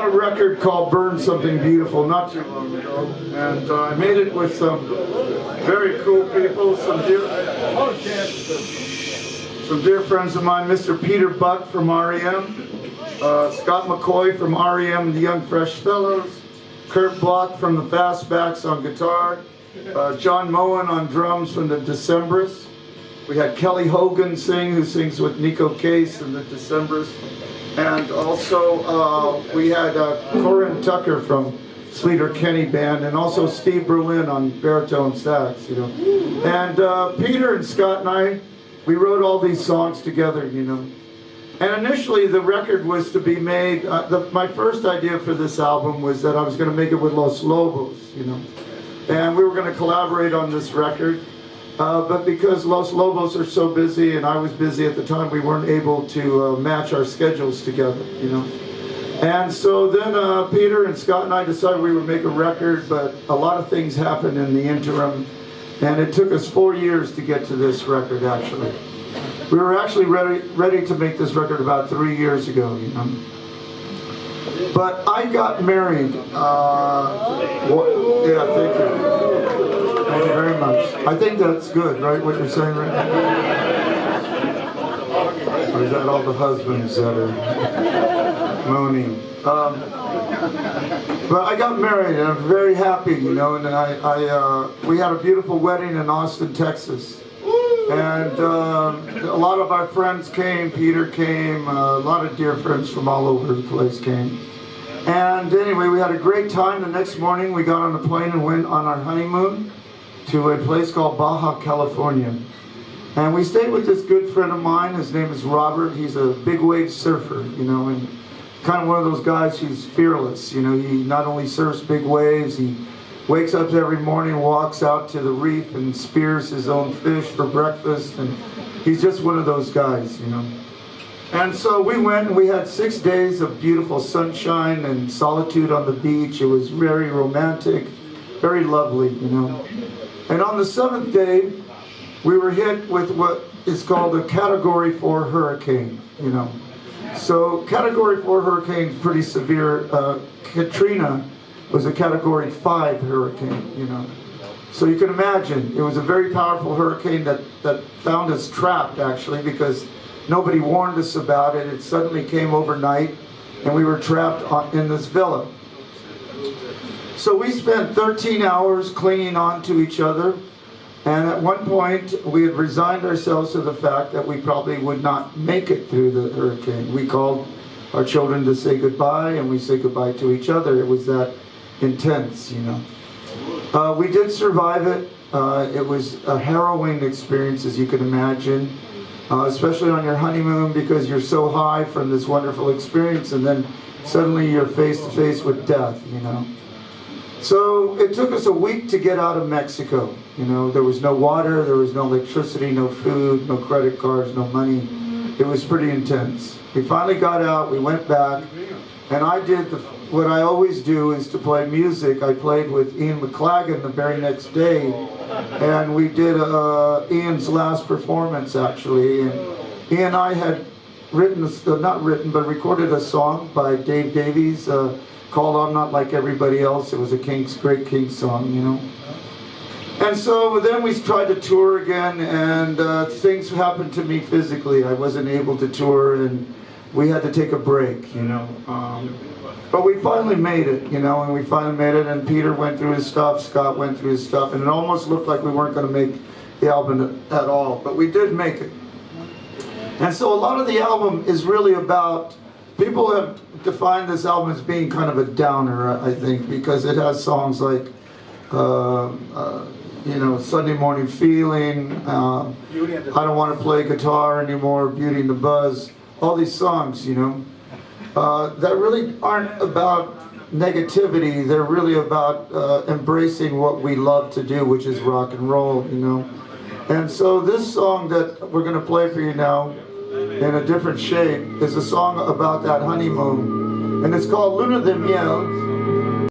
a record called Burn Something Beautiful not too long ago, and I made it with some very cool people, some dear friends of mine, Mr. Peter Buck from R.E.M., Scott McCoy from R.E.M. and the Young Fresh Fellows, Kurt Block from the Fastbacks on guitar, John Moen on drums from the Decemberists. We had Kelly Hogan sing, who sings with Nico Case and the Decemberists. And also we had Corinne Tucker from Sleater Kenny Band, and also Steve Berlin on baritone sax, you know. And Peter and Scott and I, we wrote all these songs together, you know. And initially the record was to be made, my first idea for this album was that I was going to make it with Los Lobos, you know. And we were going to collaborate on this record. But because Los Lobos are so busy and I was busy at the time, we weren't able to match our schedules together, you know. And so then Peter and Scott and I decided we would make a record, but a lot of things happened in the interim, and it took us 4 years to get to this record, actually. We were actually ready to make this record about 3 years ago, you know. But I got married. Yeah, thank you. Thank you very much. I think that's good, right, what you're saying right now? Or is that all the husbands that are moaning? But I got married and I'm very happy, you know, and we had a beautiful wedding in Austin, Texas. And a lot of our friends came, Peter came, a lot of dear friends from all over the place came. And anyway, we had a great time. The next morning we got on a plane and went on our honeymoon to a place called Baja, California. And we stayed with this good friend of mine. His name is Robert. He's a big wave surfer, you know, and kind of one of those guys who's fearless. You know, he not only surfs big waves, he wakes up every morning, walks out to the reef and spears his own fish for breakfast. And he's just one of those guys, you know. And so we went and we had 6 days of beautiful sunshine and solitude on the beach. It was very romantic, very lovely, you know. And on the 7th day, we were hit with what is called a Category 4 hurricane, you know. So Category 4 hurricane is pretty severe. Katrina was a Category 5 hurricane, you know. So you can imagine, it was a very powerful hurricane that found us trapped, actually, because nobody warned us about it. It suddenly came overnight, and we were trapped in this villa. So we spent 13 hours clinging on to each other, and at one point we had resigned ourselves to the fact that we probably would not make it through the hurricane. We called our children to say goodbye, and we said goodbye to each other. It was that intense, you know. We did survive it. It was a harrowing experience, as you can imagine, especially on your honeymoon, because you're so high from this wonderful experience, and then suddenly you're face to face with death, you know. So it took us a week to get out of Mexico. You know, there was no water, there was no electricity, no food, no credit cards, no money. It was pretty intense. We finally got out, we went back, and I did what I always do is to play music. I played with Ian McLagan the very next day, and we did Ian's last performance, actually. And Ian and I had recorded a song by Dave Davies, called I'm Not Like Everybody Else. It was a great Kinks song, you know. And so then we tried to tour again, and things happened to me physically. I wasn't able to tour, and we had to take a break, you know. But we finally made it, you know, and we finally made it, and Peter went through his stuff, Scott went through his stuff, and it almost looked like we weren't going to make the album at all, but we did make it. And so a lot of the album is really about, people have defined this album as being kind of a downer, I think, because it has songs like, you know, Sunday Morning Feeling, I Don't Want to Play Guitar Anymore, Beauty and the Buzz, all these songs, you know, that really aren't about negativity. They're really about embracing what we love to do, which is rock and roll, you know. And so this song that we're going to play for you now, in a different shape, is a song about that honeymoon, and it's called Luna de Miel.